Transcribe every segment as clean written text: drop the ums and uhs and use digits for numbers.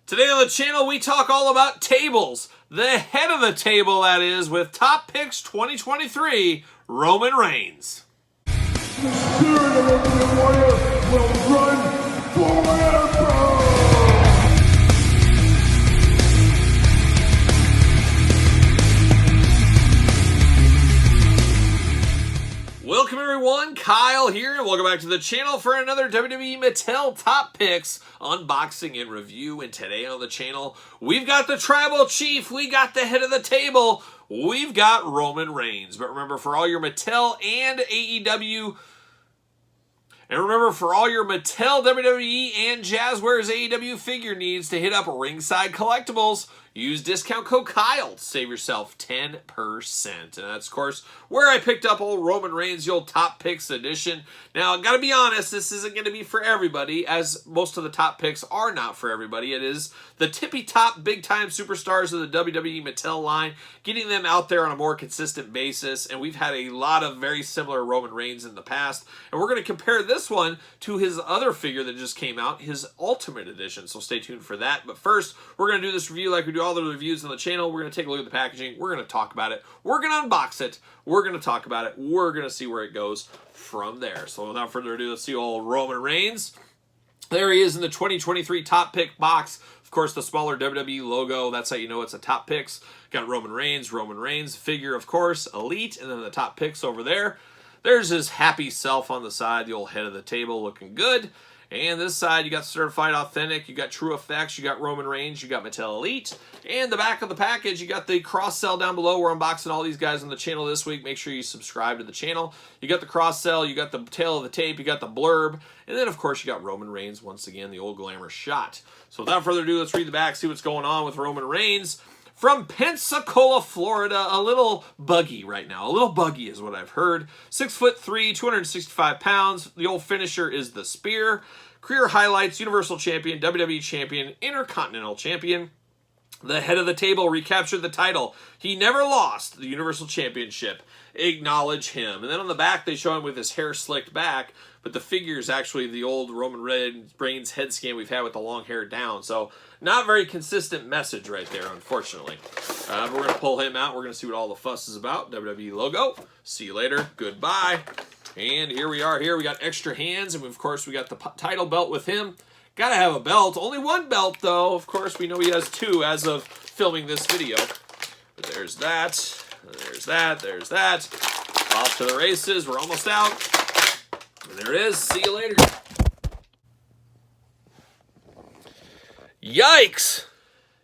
Today on the channel, we talk all about tables. The head of the table, that is, with Top Picks 2023, Roman Reigns. The spirit of Ultimate Warrior will run forever! Welcome everyone, Kyle here, and welcome back to the channel for another WWE Mattel Top Picks unboxing and review. And today on the channel, we've got the Tribal Chief, we got the head of the table, we've got Roman Reigns. But remember, for all your Mattel and AEW, and remember, for all your Mattel, WWE, and Jazzwares AEW figure needs, to hit up Ringside Collectibles. Use discount code Kyle to save yourself 10%. And that's, of course, where I picked up old Roman Reigns, the old Top Picks edition. Now, I've got to be honest, this isn't going to be for everybody, as most of the Top Picks are not for everybody. It is the tippy-top, big-time superstars of the WWE Mattel line, getting them out there on a more consistent basis. And we've had a lot of very similar Roman Reigns in the past. And we're going to compare this one to his other figure that just came out, his Ultimate Edition. So stay tuned for that. But first, we're going to do this review like we do all the reviews on the channel. We're going to take a look at the packaging. We're going to talk about it. We're going to unbox it. We're going to talk about it. We're going to see where it goes from there. So without further ado, let's see old Roman Reigns. There he is in the 2023 Top Pick box. Of course, the smaller WWE logo. That's how you know it's a Top Picks. Got Roman Reigns figure, of course, Elite, and then the Top Picks over there. There's his happy self on the side, the old head of the table looking good. And this side, you got Certified Authentic, you got True Effects, you got Roman Reigns, you got Mattel Elite. And the back of the package, you got the cross-sell down below. We're unboxing all these guys on the channel this week. Make sure you subscribe to the channel. You got the cross-sell, you got the tail of the tape, you got the blurb. And then, of course, you got Roman Reigns, once again, the old glamour shot. So without further ado, let's read the back, see what's going on with Roman Reigns. From Pensacola, Florida, a little buggy right now. A little buggy is what I've heard. 6'3", 265 pounds. The old finisher is the spear. Career highlights: Universal Champion, WWE Champion, Intercontinental Champion. The head of the table recaptured the title. He never lost the Universal Championship. Acknowledge him. And then on the back, they show him with his hair slicked back, but the figure is actually the old Roman Reigns head scan we've had with the long hair down. So not very consistent message right there, unfortunately. But we're going to pull him out. We're going to see what all the fuss is about. WWE logo. See you later. Goodbye. And here we are. Here we got extra hands, and of course we got the title belt with him. Gotta have a belt. Only one belt, though. Of course, we know he has two as of filming this video. But there's that. There's that. There's that. Off to the races. We're almost out. And there it is. See you later. Yikes!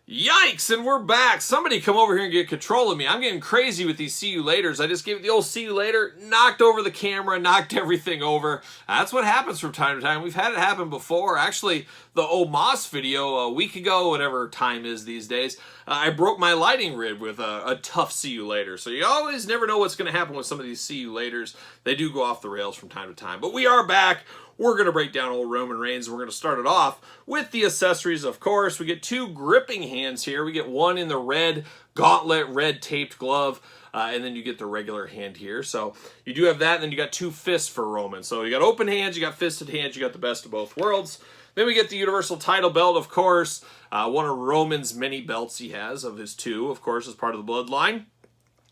Yikes, and we're back. Somebody come over here and get control of me. I'm getting crazy with these see you laters. I just gave it the old see you later, knocked over the camera, knocked everything over. That's what happens from time to time. We've had it happen before. Actually, the Omos video a week ago, whatever time is these days, I broke my lighting rig with a tough see you later. So you always never know what's going to happen with some of these see you laters. They do go off the rails from time to time. But we are back. We're going to break down old Roman Reigns, and we're going to start it off with the accessories, of course. We get two gripping hands here. We get one in the red gauntlet, red taped glove, and then you get the regular hand here. So you do have that, and then you got two fists for Roman. So you got open hands, you got fisted hands, you got the best of both worlds. Then we get the Universal title belt, of course. One of Roman's many belts he has, of his two, of course, as part of the bloodline.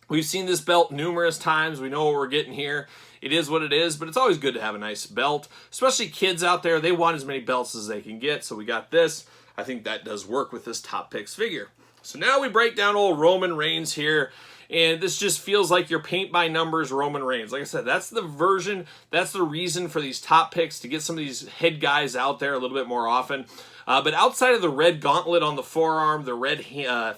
We've seen this belt numerous times. We know what we're getting here. It is what it is, but it's always good to have a nice belt. Especially kids out there, they want as many belts as they can get, so we got this. I think that does work with this Top Picks figure. So now we break down old Roman Reigns here, and this just feels like your paint-by-numbers Roman Reigns. Like I said, that's the version, that's the reason for these Top Picks, to get some of these head guys out there a little bit more often. But outside of the red gauntlet on the forearm, the red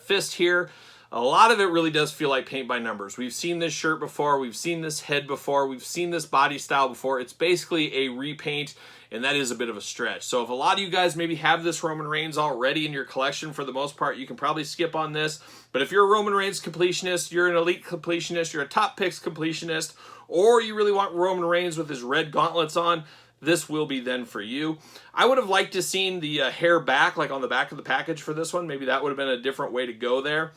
fist here, a lot of it really does feel like paint by numbers. We've seen this shirt before. We've seen this head before. We've seen this body style before. It's basically a repaint, and that is a bit of a stretch. So if a lot of you guys maybe have this Roman Reigns already in your collection, for the most part, you can probably skip on this. But if you're a Roman Reigns completionist, you're an Elite completionist, you're a Top Picks completionist, or you really want Roman Reigns with his red gauntlets on, this will be then for you. I would have liked to seen the hair back, like on the back of the package for this one. Maybe that would have been a different way to go there.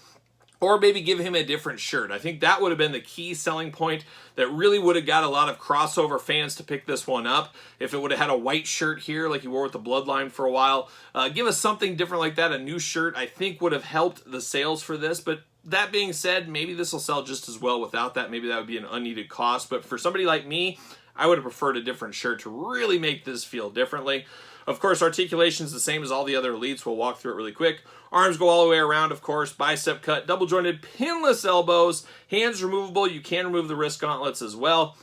or maybe give him a different shirt. I think that would have been the key selling point that really would have got a lot of crossover fans to pick this one up. If it would have had a white shirt here like he wore with the Bloodline for a while, give us something different like that, a new shirt, I think would have helped the sales for this. But that being said, maybe this will sell just as well without that. Maybe that would be an unneeded cost. But for somebody like me, I would have preferred a different shirt to really make this feel differently. Of course, articulation is the same as all the other elites. We'll walk through it really quick. Arms go all the way around, of course. Bicep cut, double jointed, pinless elbows. Hands removable. You can remove the wrist gauntlets as well.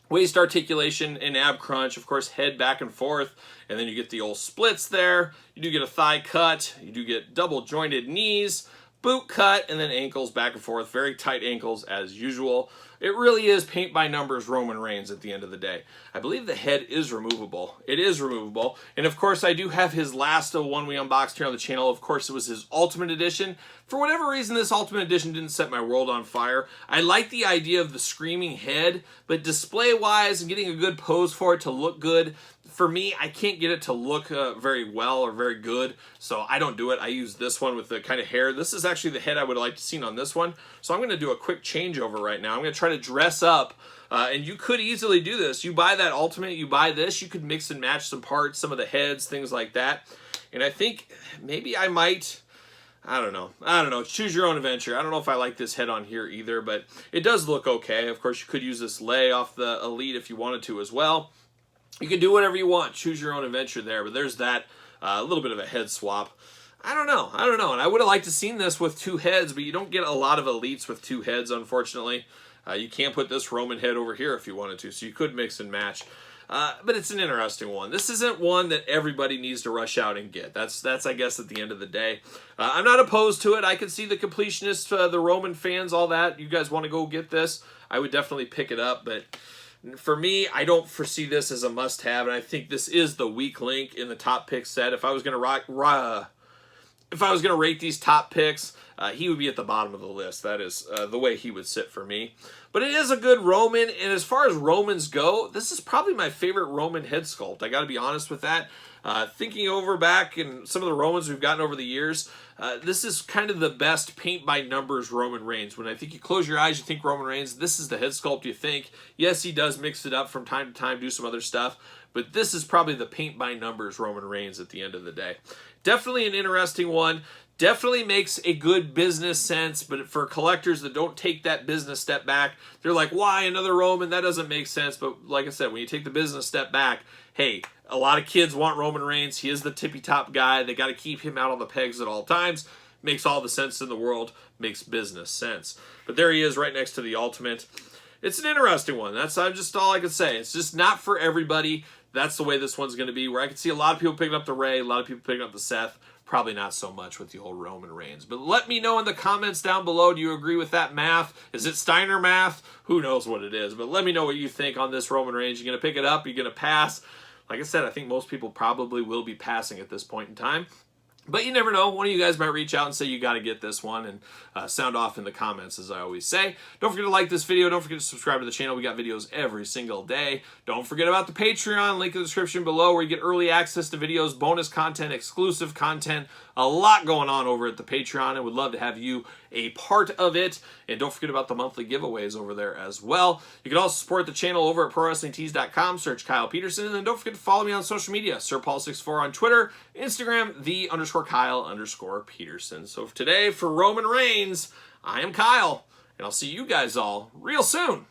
Waist articulation and ab crunch. Of course, head back and forth. And then you get the old splits there. You do get a thigh cut. You do get double jointed knees. Boot cut, and then ankles back and forth. Very tight ankles as usual. It really is paint by numbers Roman Reigns at the end of the day. I believe the head is removable. It is removable. And of course, I do have his last one we unboxed here on the channel. Of course, it was his Ultimate Edition. For whatever reason, this Ultimate Edition didn't set my world on fire. I like the idea of the screaming head, but display-wise and getting a good pose for it to look good, for me, I can't get it to look very well or very good, so I don't do it. I use this one with the kind of hair. This is actually the head I would have liked to see on this one, so I'm going to do a quick changeover right now. I'm going to try to dress up, and you could easily do this. You buy that Ultimate, you buy this, you could mix and match some parts, some of the heads, things like that, and I think maybe I might... I don't know. Choose your own adventure. I don't know if I like this head on here either, but it does look okay. Of course, you could use this lay off the Elite if you wanted to as well. You can do whatever you want. Choose your own adventure there, but there's that. A little bit of a head swap. I don't know. And I would have liked to seen this with two heads, but you don't get a lot of Elites with two heads, unfortunately. You can put this Roman head over here if you wanted to, so you could mix and match. But it's an interesting one. This isn't one that everybody needs to rush out and get. That's I guess, at the end of the day. I'm not opposed to it. I can see the completionists, the Roman fans, all that. You guys want to go get this? I would definitely pick it up, but for me, I don't foresee this as a must-have, and I think this is the weak link in the top pick set. If I was going to rate these top picks, he would be at the bottom of the list. That is the way he would sit for me. But it is a good Roman, and as far as Romans go, this is probably my favorite Roman head sculpt. I got to be honest with that. Thinking over back in some of the Romans we've gotten over the years, this is kind of the best paint-by-numbers Roman Reigns. When I think you close your eyes, you think Roman Reigns, this is the head sculpt you think. Yes, he does mix it up from time to time, do some other stuff, but this is probably the paint-by-numbers Roman Reigns at the end of the day. Definitely an interesting one. Definitely makes a good business sense, but for collectors that don't take that business step back, they're like, why another Roman? That doesn't make sense. But like I said, when you take the business step back, hey, a lot of kids want Roman Reigns. He is the tippy-top guy. They got to keep him out on the pegs at all times. Makes all the sense in the world. Makes business sense. But there he is right next to the Ultimate. It's an interesting one. That's just all I can say. It's just not for everybody. That's the way this one's going to be, where I can see a lot of people picking up the Rey, a lot of people picking up the Seth. Probably not so much with the old Roman Reigns. But let me know in the comments down below, do you agree with that math? Is it Steiner math? Who knows what it is. But let me know what you think on this Roman Reigns. You going to pick it up? You going to pass? Like I said, I think most people probably will be passing at this point in time. But you never know. One of you guys might reach out and say you got to get this one, and sound off in the comments, as I always say. Don't forget to like this video. Don't forget to subscribe to the channel. We got videos every single day. Don't forget about the Patreon. Link in the description below, where you get early access to videos, bonus content, exclusive content. A lot going on over at the Patreon, and would love to have you a part of it. And don't forget about the monthly giveaways over there as well. You can also support the channel over at ProWrestlingTees.com. Search Kyle Peterson. And then don't forget to follow me on social media. SirPaul64 on Twitter, Instagram, _Kyle_Peterson. So for today, for Roman Reigns, I am Kyle, and I'll see you guys all real soon.